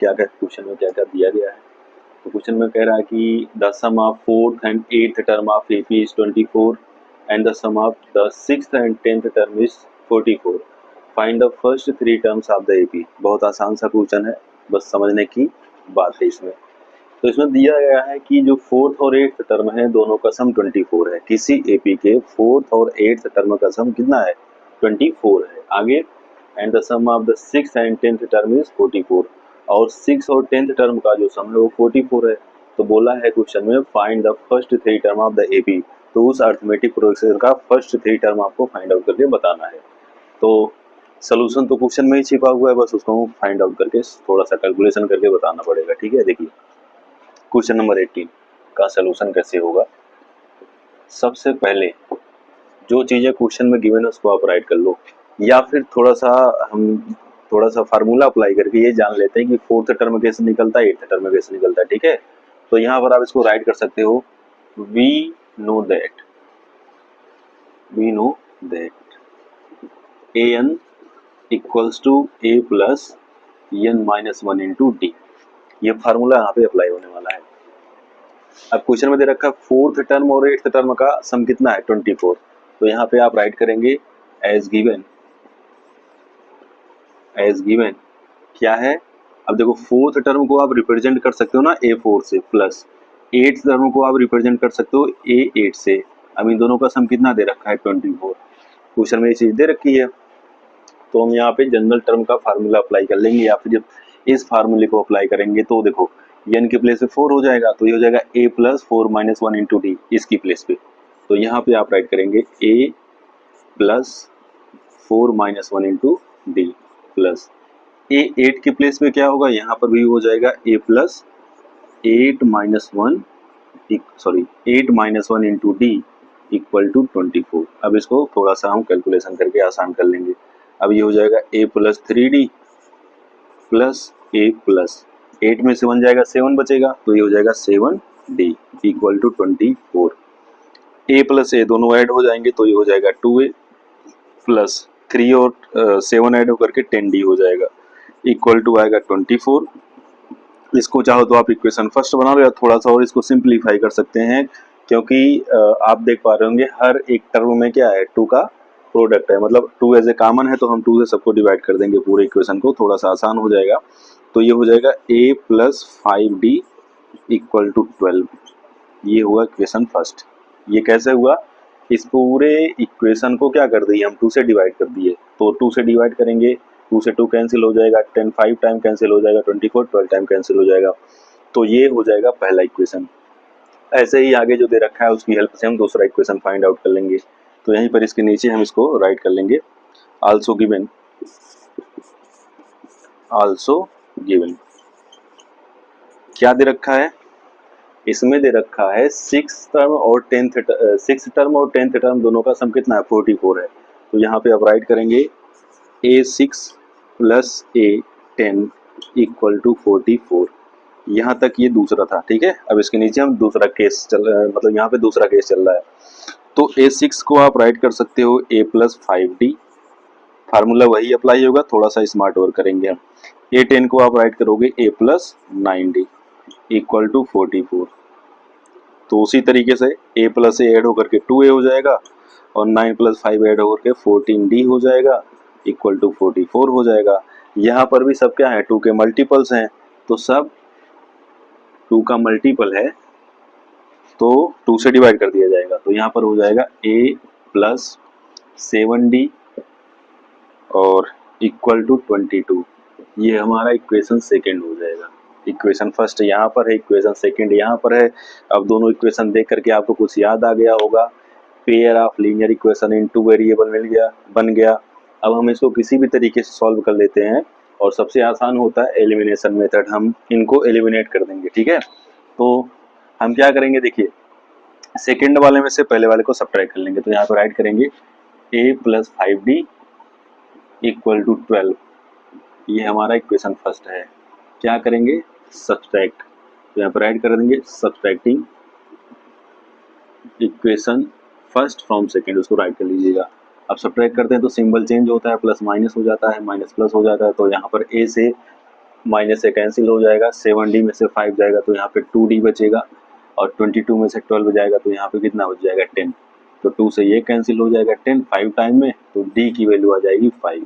क्या क्या क्वेश्चन में क्या क्या दिया गया है। तो क्वेश्चन में कह रहा है कि the sum of 4th and 8th term of AP is 24 and the sum of the 6th and 10th term is 44। Find the first 3 terms of the AP. बहुत आसान सा क्वेश्चन है, बस समझने की बात है इसमें। तो इसमें दिया गया है कि जो 4th और 8th टर्म है दोनों का सम 24 है। किसी एपी के 4th और 8th टर्म का सम कितना है? 24 है। आगे and the sum of the 6th and 10th term is 44 और 6 और 10th टर्म का जो सम है वो 44 है। तो बोला है क्वेश्चन में find the first 3 term of the AP. तो उस अरिथमेटिक प्रोग्रेशन का फर्स्ट 3 टर्म आपको फाइंड आउट करके बताना है। तो सोल्यूशन तो क्वेश्चन में ही छिपा हुआ है, बस उसको फाइंड आउट करके थोड़ा सा कैलकुलेशन करके बताना पड़ेगा। ठीक है, देखिए क्वेश्चन नंबर 18 का सोल्यूशन कैसे होगा। सबसे पहले जो चीजें क्वेश्चन में गिवन है उसको आप राइट कर लो, या फिर थोड़ा सा फार्मूला अप्लाई करके ये जान लेते हैं कि 4th टर्म कैसे निकलता है, 8th टर्म कैसे निकलता है। ठीक है, तो यहाँ पर आप इसको राइट कर सकते हो, we know that A N equals to A plus N minus 1 into D. ये फार्मूला यहाँ पे अप्लाई होने वाला है। अब क्वेश्चन में दे रखा है 4th टर्म और 8th टर्म का सम कितना है? 24। तो यहाँ पे आप राइट करेंगे एज गिवन क्या है। अब देखो 4th टर्म को आप रिप्रेजेंट कर सकते हो ना A4 से, प्लस 8th टर्म को आप रिप्रेजेंट कर सकते हो A8 से। अब इन दोनों का सम कितना दे रखा है? 24। क्वेश्चन में ये चीज दे रखी है, तो हम यहाँ पे जनरल टर्म का फार्मूला अप्लाई कर लेंगे, या फिर जब इस फार्मूले को अप्लाई करेंगे तो देखो n के प्लेस पे 4 हो जाएगा, तो ये हो जाएगा a plus 4 minus 1 into D इसकी प्लेस पे। तो यहाँ पे आप राइट करेंगे a plus 4 minus 1 into D plus a 8 की प्लेस पे क्या होगा? यहाँ पर भी हो जाएगा a plus 8 minus 1 into D equal to 24। अब इसको थोड़ा सा हम कैलकुलेशन करके आसान कर लेंगे। अब ये हो जाएगा a plus 3d plus a plus 8 में से 1 जाएगा 7 बचेगा, तो ये हो जाएगा 7d equal to 24। a plus a दोनों ऐड हो जाएंगे तो ये हो जाएगा 2a प्लस 3 और 7 ऐड होकर के 10d हो जाएगा इक्वल टू आएगा 24। इसको चाहो तो आप इक्वेशन फर्स्ट बना लो, या थोड़ा सा और इसको सिंप्लीफाई कर सकते हैं, क्योंकि आप देख पा रहे होंगे हर एक टर्म में क्या है? 2 का प्रोडक्ट है, मतलब 2 एज ए कॉमन है, तो हम 2 से सबको डिवाइड कर देंगे पूरे इक्वेशन को, थोड़ा सा आसान हो जाएगा। तो ये हो जाएगा a plus 5d equal to 12। ये हुआ इक्वेशन फर्स्ट। ये कैसे हुआ? इस पूरे इक्वेशन को क्या कर दिए हम? 2 से डिवाइड कर दिए, तो 2 से डिवाइड करेंगे, 2 से 2 कैंसिल हो जाएगा, 10 5 टाइम कैंसिल हो जाएगा, 24 12 टाइम कैंसिल हो जाएगा। तो ये हो जाएगा पहला इक्वेशन। ऐसे ही आगे जो दे रखा है उसकी हेल्प से हम दूसरा इक्वेशन फाइंड आउट कर लेंगे। तो यहीं पर इसके नीचे हम इसको राइट कर लेंगे, आल्सो गिवन क्या दे रखा है? इसमें दे रखा है 6th टर्म और 10th टर्म दोनों का सम कितना है? 44 है। तो यहाँ पे आप राइट करेंगे a6 plus a10 equal to 44। यहाँ तक ये दूसरा था, ठीक है। अब इसके नीचे हम दूसरा केस मतलब यहाँ पे दूसरा केस चल रहा है। तो a6 को आप राइट कर सकते हो a प्लस 5d, फार्मूला वही अप्लाई होगा, थोड़ा सा स्मार्ट वर्क करेंगे हम। a10 को आप राइट करोगे a plus 9d equal to 44। तो उसी तरीके से a प्लस a ऐड होकर के 2a हो जाएगा, और 9 प्लस 5 ऐड होकर के 14d हो जाएगा इक्वल टू 44 हो जाएगा। यहाँ पर भी सब क्या है? 2 के मल्टीपल्स हैं, तो सब 2 का मल्टीपल है, तो 2 से डिवाइड कर दिया जाएगा। तो यहाँ पर हो जाएगा a प्लस 7d और इक्वल टू 22। ये हमारा इक्वेशन सेकेंड हो जाएगा। इक्वेशन फर्स्ट यहाँ पर है, इक्वेशन सेकेंड यहाँ पर है। अब दोनों इक्वेशन देख करके आपको कुछ याद आ गया होगा, pair of linear equation in 2 variable बन गया। अब हम इसको किसी भी तरीके से सॉल्व कर लेते हैं, और सबसे आसान होता है एलिमिनेशन मेथड, हम इनको एलिमिनेट कर देंगे, ठीक है। तो हम क्या करेंगे, देखिए सेकेंड वाले में से पहले वाले को सब्ट्रैक्ट कर लेंगे। तो यहाँ पर राइट करेंगे a plus 5d equal to 12। ये हमारा इक्वेशन फर्स्ट है। क्या करेंगे? सब्ट्रैक्ट। तो यहाँ पर राइट कर देंगे subtracting equation first from second, उसको राइट कर लीजिएगा। अब सब्ट्रैक्ट करते हैं तो सिंबल चेंज होता है, प्लस माइनस हो जाता है, माइनस प्लस हो जाता है। तो यहाँ पर a से माइनस से कैंसिल हो जाएगा, 7D में से 5 जाएगा तो यहाँ पे 2D बचेगा, और 22 में से 12 जाएगा तो यहाँ पे कितना बच जाएगा 10। तो 2 से ये कैंसिल हो जाएगा 10 5 टाइम में, तो D की वैल्यू आ जाएगी 5।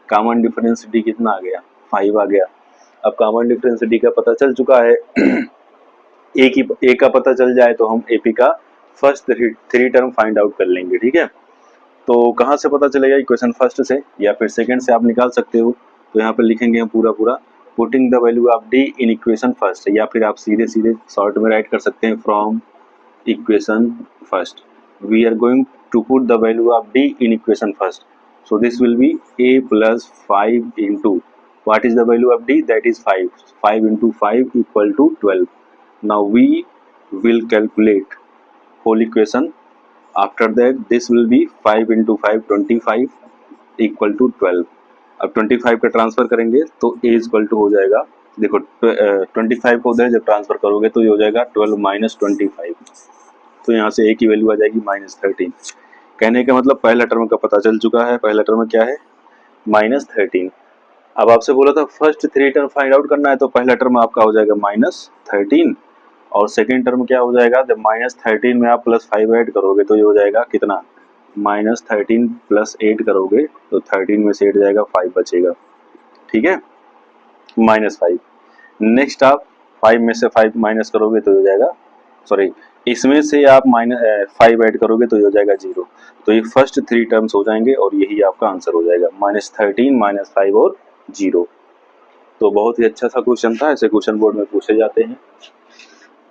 कॉमन डिफरेंस D कितना आ गया, 5 आ गया। अब कॉमन डिफरेंस D का पता चल चुका है ए का पता चल जाए तो हम AP का first three term find out कर लेंगे, ठीक है। तो कहाँ से पता चलेगा, इक्वेशन फर्स्ट से या फिर सेकंड से आप निकाल सकते हो। तो यहाँ पे लिखेंगे हम पूरा putting the value of D in equation first, या फिर आप सीधे सीधे शॉर्ट में राइट कर सकते हैं from equation first. We are going to put the value of D in equation first, so this will be a plus 5 into what is the value of D, that is 5. 5 into 5 equal to 12. Now we will calculate whole equation. After that this will be 5 into 5 25 equal to 12. अब 25 का transfer करेंगे तो a equal to हो जाएगा, देखो 25 को उधर जब ट्रांसफर करोगे तो ये हो जाएगा 12 माइनस 25, तो यहाँ से a की वैल्यू आ जाएगी -13। कहने का मतलब पहला टर्म का पता चल चुका है, पहला टर्म क्या है -13। अब आपसे बोला था first three term find out करना है, तो पहला टर्म आपका हो जाएगा -13, और सेकंड टर्म क्या हो जाएगा, जब -13 में आप +5 ऐड करोगे तो ये हो जाएगा कितना, -13 + 8 करोगे तो 13 में से 8 जाएगा 5 बचेगा, ठीक है, -5। नेक्स्ट आप 5 में से 5 माइनस करोगे तो हो जाएगा, सॉरी इसमें से आप -5 ऐड करोगे तो ये हो जाएगा 0। तो ये फर्स्ट थ्री टर्म्स हो जाएंगे और यही आपका आंसर हो जाएगा, -13 -5 और 0। तो बहुत ही अच्छा सा क्वेश्चन था, ऐसे क्वेश्चन बोर्ड में पूछे जाते हैं।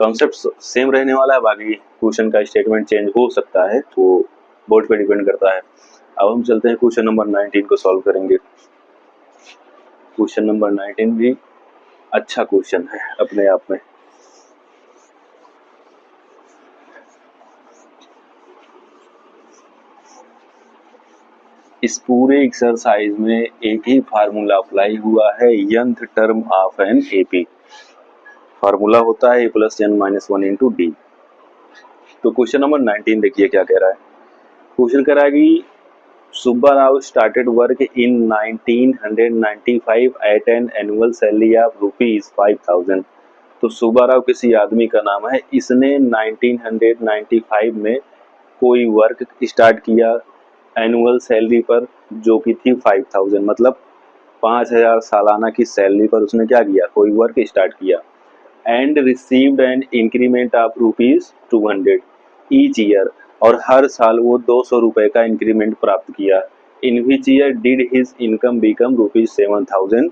कॉन्सेप्ट सेम रहने वाला है, बाकी क्वेश्चन का स्टेटमेंट चेंज हो सकता है, तो बोर्ड पे डिपेंड करता है। अब हम चलते हैं क्वेश्चन नंबर 19 को सॉल्व करेंगे। क्वेश्चन नंबर 19 भी अच्छा क्वेश्चन है अपने आप में। इस पूरे एक्सरसाइज में एक ही फार्मूला अप्लाई हुआ है, nth term of an AP। Formula होता है a + n - 1 × D। तो क्वेश्चन नंबर 19 देखिए क्या कह रहा है। क्वेश्चन कह रहा है कि Subba Rao started work in 1995 at an annual salary of ₹5000। तो सुब्बा राव किसी आदमी का नाम है, इसने 1995 में कोई वर्क स्टार्ट किया एनुअल सैलरी पर जो कि थी 5000, मतलब 5000 सालाना की सैलरी पर उसने क्या किया, कोई वर्क स्टार्ट किया। And received an increment of ₹200 each year, और हर साल वो 200 रुपए का इंक्रीमेंट प्राप्त किया। In which year did his income become ₹7000,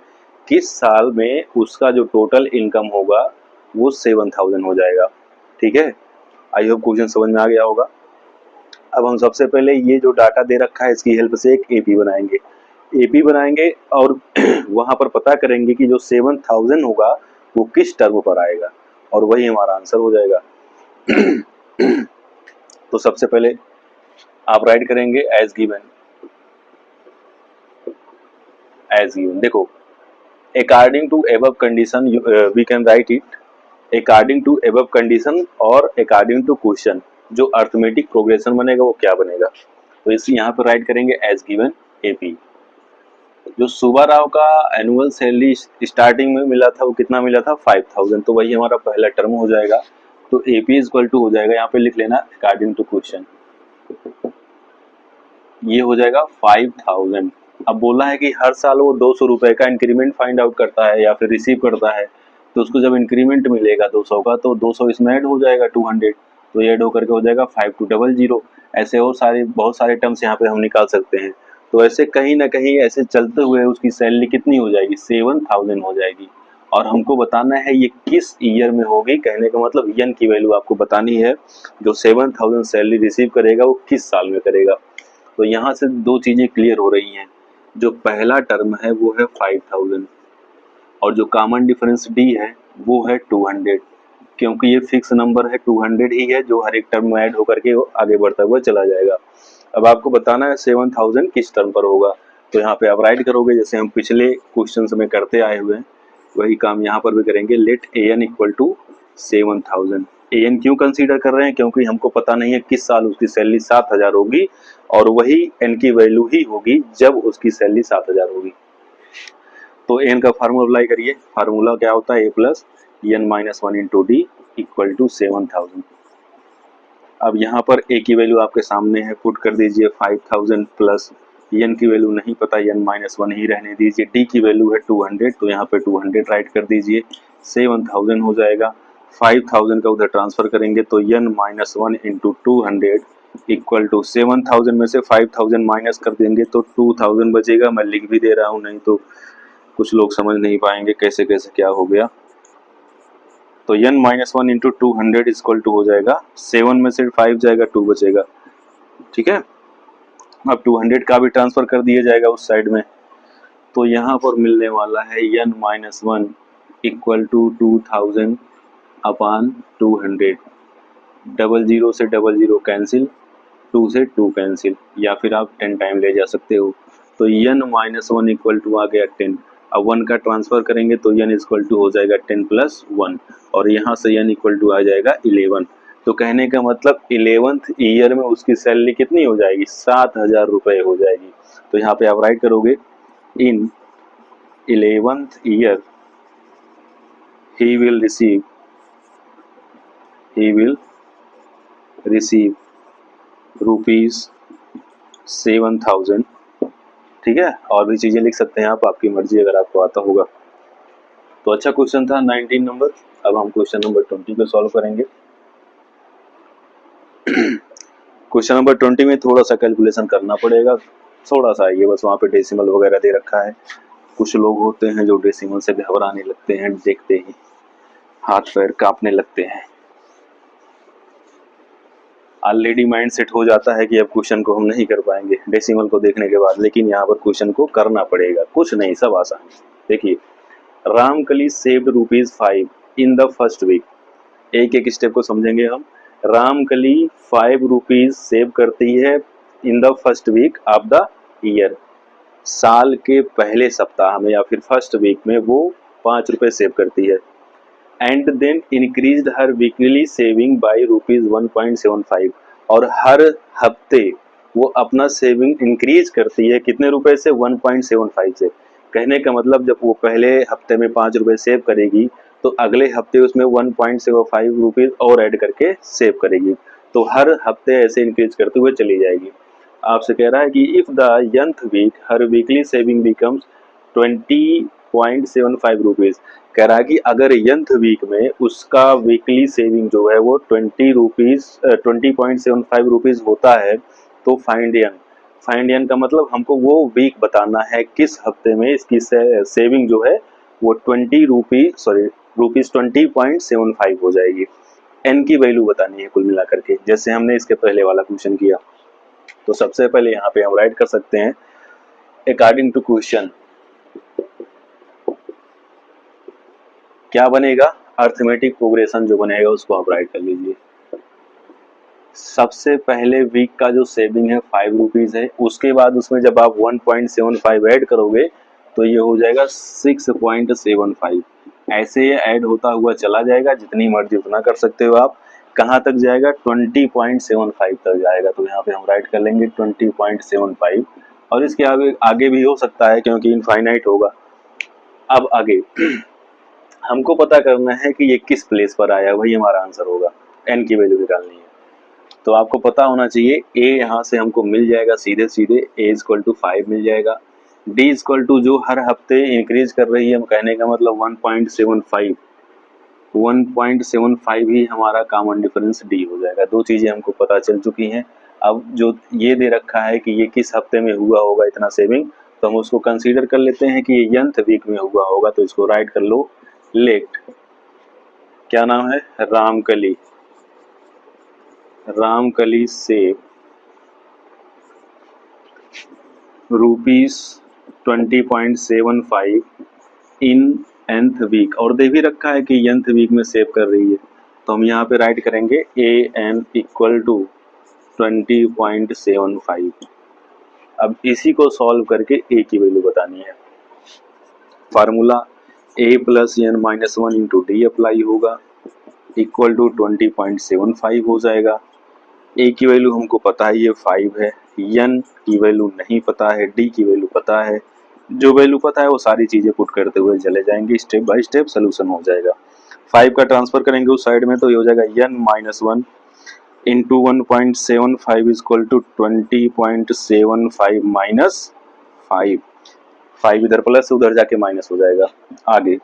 किस साल में उसका जो टोटल इनकम होगा वो 7000 हो जाएगा, ठीक है। आई होप क्वेश्चन समझ में आ गया होगा। अब हम सबसे पहले ये जो डाटा दे रखा है इसकी हेल्प से एक AP बनाएंगे और वहां पर पता करेंगे कि जो 7000 होगा वो किस टर्म पर आएगा, और वही हमारा आंसर हो जाएगा। तो सबसे पहले आप राइट करेंगे एज गिवन। देखो according to above condition we can write it according to above condition और अकॉर्डिंग टू क्वेश्चन। जो अर्थमेटिक प्रोग्रेशन बनेगा वो क्या बनेगा, तो इस यहाँ पर राइट करेंगे एज गिवन AP। जो सुब्बा राव का एनुअल सैलरी स्टार्टिंग में मिला था वो कितना मिला था 5000, तो वही हमारा पहला टर्म हो जाएगा। तो AP इक्वल टू हो जाएगा, यहाँ पे लिख लेना अकॉर्डिंग टू क्वेश्चन, ये हो जाएगा 5000। अब बोला है कि हर साल वो 200 रुपए का इंक्रीमेंट फाइंड आउट करता है या फिर रिसीव करता है, तो उसको जब इंक्रीमेंट मिलेगा 200 का तो 200 इसमें ऐड हो जाएगा 200, तो ये ऐड होकर के हो जाएगा 5200। ऐसे और बहुत सारे टर्म्स यहाँ पे हम निकाल सकते हैं। तो ऐसे कहीं ना कहीं ऐसे चलते हुए उसकी सैलरी कितनी हो जाएगी, 7000 हो जाएगी, और हमको बताना है ये किस ईयर में होगी। कहने का मतलब n की वैल्यू आपको बतानी है, जो 7000 सैलरी रिसीव करेगा वो किस साल में करेगा। तो यहाँ से दो चीजें क्लियर हो रही हैं, जो पहला टर्म है वो है 5000 और जो कॉमन डिफरेंस D है वो है 200, क्योंकि ये फिक्स नंबर है 200 ही है जो हर एक टर्म में ऐड होकर के आगे बढ़ता हुआ चला जाएगा। अब आपको बताना है 7000 किस टर्म पर होगा, तो यहाँ पे आप राइट करोगे जैसे हम पिछले क्वेश्चन में करते आए हुए हैं, वही काम यहाँ पर भी करेंगे। Let AN equal to 7000। AN क्यों कंसीडर कर रहे हैं, क्योंकि हमको पता नहीं है किस साल उसकी सैलरी 7000 होगी, और वही N की वैल्यू ही होगी जब उसकी सैलरी 7000 होगी। तो एन का फार्मूला अप्लाई करिए, फार्मूला क्या होता है, a plus N minus one into D equal to 7000। अब यहाँ पर ए की वैल्यू आपके सामने है, पुट कर दीजिए 5000 प्लस एन की वैल्यू नहीं पता, एन माइनस वन ही रहने दीजिए, डी की वैल्यू है 200 तो यहाँ पे 200 राइट कर दीजिए, 7000 हो जाएगा। 5000 का उधर ट्रांसफर करेंगे तो N minus one into 200 equal to 7000 में से 5000 माइनस कर देंगे तो 2000 बचेगा। मैं लिख भी दे रहा हूँ, नहीं तो कुछ लोग समझ नहीं पाएंगे कैसे कैसे क्या हो गया। तो n minus one into 200 equal to हो जाएगा 7 में से 5 जाएगा 2 बचेगा, ठीक है। अब 200 का भी ट्रांसफर कर दिया जाएगा उस साइड में, तो यहाँ पर मिलने वाला है n minus one equal to 2000 upon 200। Double zero से डबल जीरो कैंसिल, 2 से 2 कैंसिल, या फिर आप 10 टाइम ले जा सकते हो। तो n minus one equal to आ गया 10। अब 1 का ट्रांसफर करेंगे तो n इक्वल टू हो जाएगा 10 प्लस 1, और यहाँ से n इक्वल टू आ जाएगा 11। तो कहने का मतलब 11th ईयर में उसकी सैलरी कितनी हो जाएगी, 7000 रुपये हो जाएगी। तो यहाँ पे आप राइट करोगे इन 11th year he will receive rupees 7000, ठीक है। और भी चीजें लिख सकते हैं आप, आपकी मर्जी अगर आपको आता होगा तो। अच्छा क्वेश्चन था 19 नंबर। अब हम क्वेश्चन नंबर 20 को सॉल्व करेंगे। क्वेश्चन नंबर 20 में थोड़ा सा कैलकुलेशन करना पड़ेगा, थोड़ा सा, ये बस वहाँ पे डेसिमल वगैरह दे रखा है। कुछ लोग होते हैं जो डेसिमल से घबराने लगते हैं, देखते ही हाथ पैर कांपने लगते हैं। ऑलरेडी माइंड सेट हो जाता है कि अब क्वेश्चन को हम नहीं कर पाएंगे डेसिमल को देखने के बाद, लेकिन यहाँ पर क्वेश्चन को करना पड़ेगा, कुछ नहीं, सब आसान। देखिए, Ramkali saved ₹5 in the first week. एक एक स्टेप को समझेंगे हम। रामकली ₹5 सेव करती है in the first week of the year, साल के पहले सप्ताह में या फिर फर्स्ट वीक में वो ₹5 सेव करती है। And then increased her weekly saving by ₹1.75, और हर हफ्ते वो अपना सेविंग इंक्रीज करती है कितने रुपए से, 1.75 से। कहने का मतलब जब वो पहले हफ्ते में ₹5 सेव करेगी तो अगले हफ्ते उसमें 1.75 रुपीज और ऐड करके सेव करेगी, तो हर हफ्ते ऐसे इंक्रीज करते हुए चली जाएगी। आपसे कह रहा है कि if the nth week her weekly saving becomes 20.75 rupees. कह रहा है कि अगर nth वीक में उसका वीकली सेविंग जो है वो 20.75 रुपीज होता है तो फाइंड यन। फाइंड यन का मतलब हमको वो वीक बताना है किस हफ्ते में इसकी सेविंग जो है वो ₹20.75 हो जाएगी। एन की वैल्यू बतानी है कुल मिलाकर के, जैसे हमने इसके पहले वाला क्वेश्चन किया। तो सबसे पहले यहाँ पे हम राइट कर सकते हैं अकॉर्डिंग टू क्वेश्चन क्या बनेगा, अर्थमेटिक प्रोग्रेशन जो बनेगा उसको आप राइट कर लीजिए। सबसे पहले वीक का जो सेविंग है ₹5 है, उसके बाद उसमें जब आप 1.75 ऐड करोगे तो ये हो जाएगा 6.75। ऐसे ये ऐड होता हुआ चला जाएगा, जितनी मर्जी उतना कर सकते हो आप। कहाँ तक जाएगा, 20.75 तक जाएगा। तो यहाँ पे हम राइट कर लेंगे 20.75, और इसके आगे भी हो सकता है क्योंकि इनफाइनाइट होगा। अब आगे हमको पता करना है कि ये किस प्लेस पर आया, वही हमारा आंसर होगा। एन की वैल्यू निकालनी है तो आपको पता होना चाहिए ए यहाँ से हमको मिल जाएगा सीधे सीधे, ए इक्वल टू 5 मिल जाएगा। डी इक्वल टू जो हर हफ्ते इंक्रीज कर रही है, हम कहने का मतलब 1.75 ही हमारा कॉमन डिफरेंस डी हो जाएगा। दो चीजें हमको पता चल चुकी हैं। अब जो ये दे रखा है कि ये किस हफ्ते में हुआ होगा इतना सेविंग, तो हम उसको कंसीडर कर लेते हैं कि ये nth वीक में हुआ होगा। तो इसको राइट कर लो, लेट क्या नाम है, रामकली सेव ₹20.75 इन nth वीक, और दे भी रखा है कि nth वीक में सेव कर रही है। तो हम यहाँ पे राइट करेंगे ए एन इक्वल टू 20.75। अब इसी को सॉल्व करके ए की वैल्यू बतानी है। Formula a plus N minus one into d apply होगा, इक्वल टू 20.75 हो जाएगा। ए की वैल्यू हमको पता है ये 5 है, एन की वैल्यू नहीं पता है, डी की वैल्यू पता है। जो वैल्यू पता है वो सारी चीजें पुट करते हुए चले जाएंगे, स्टेप बाय स्टेप सोल्यूशन हो जाएगा। 5 का ट्रांसफर करेंगे उस साइड में तो ये हो जाएगा n-1 into 1.75 equal to 20.75 minus 5। 5 इधर प्लस उधर जाके माइनस हो जाएगा। आगे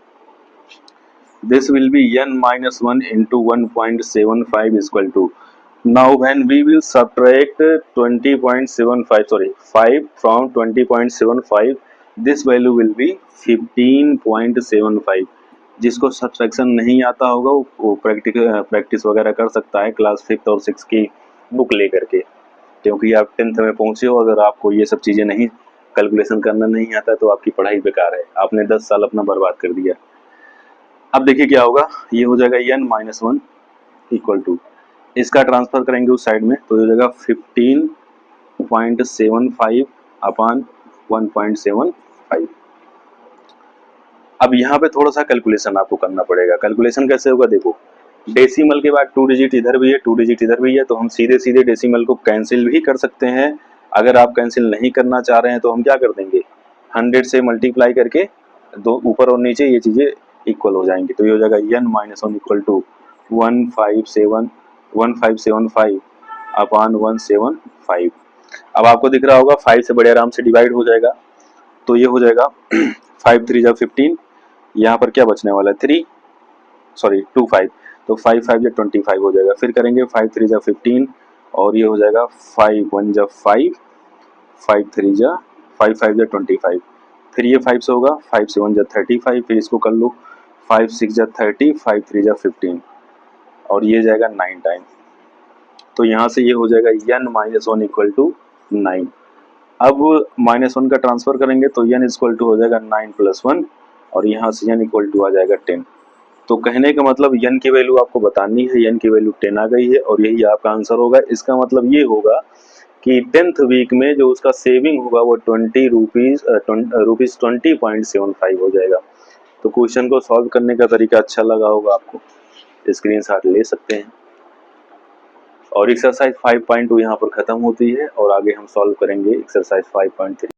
this will be n-1 into 1.75 is equal to, now when we will subtract 5 from 20.75, this value will be 15.75। जिसको सब्सट्रैक्शन नहीं आता होगा वो प्रैक्टिस वगैरह कर सकता है क्लास 5th और 6 की बुक लेकर के, क्योंकि आप 10th में पहुंचे हो, अगर आपको ये सब चीज़ें नहीं कैलकुलेशन करना नहीं आता तो आपकी पढ़ाई बेकार है, आपने 10 साल अपना बर्बाद कर दिया। अब देखिए क्या होगा, ये हो जाएगा n-1 इक्वल टू, इसका ट्रांसफर करेंगे उस साइड में तो ये हो जाएगा 15.75 अपान 1.75। अब यहाँ पे थोड़ा सा कैलकुलेशन आपको करना पड़ेगा। कैलकुलेशन कैसे होगा, देखो डेसिमल के बाद 2 डिजिट इधर भी है 2 डिजिट इधर भी है, तो हम सीधे सीधे डेसिमल को कैंसिल भी कर सकते हैं। अगर आप कैंसिल नहीं करना चाह रहे हैं तो हम क्या कर देंगे, 100 से मल्टीप्लाई करके दो ऊपर और नीचे ये चीजें इक्वल हो जाएंगी, तो ये हो जाएगा n-1 इक्वल टू 1575 अपान 175। अब आपको दिख रहा होगा 5 से बड़े आराम से डिवाइड हो जाएगा, तो ये हो जाएगा 5 3 जा 15, यहाँ पर क्या बचने वाला है 2 5, तो 5 5 जा 25 हो जाएगा। फिर करेंगे 5 3 जा 15 और ये हो जाएगा 5 1 जा 5, 5 3 जा 5 5 जा 25, फिर ये 5 से होगा 5 से 1 जा 35, फिर इसको कर लो 5 6 जा 30, 5 3 जा 15 और ये जाएगा 9 टाइम, तो यहाँ से ये हो जाएगा n-1 इक्वल टू 9। अब -1 का ट्रांसफर करेंगे तो n इक्वल टू हो जाएगा 9 प्लस 1 और यहाँ से n इक्वल टू आ जाएगा 10। तो कहने का मतलब n की वैल्यू आपको बतानी है, n की वैल्यू 10 आ गई है और यही आपका आंसर होगा। इसका मतलब ये होगा कि 10th वीक में जो उसका सेविंग होगा वो 20.75 हो जाएगा। तो क्वेश्चन को सॉल्व करने का तरीका अच्छा लगा होगा आपको, स्क्रीनशॉट ले सकते हैं। और एक्सरसाइज 5.2 यहाँ पर खत्म होती है और आगे हम सॉल्व करेंगे एक्सरसाइज 5.3।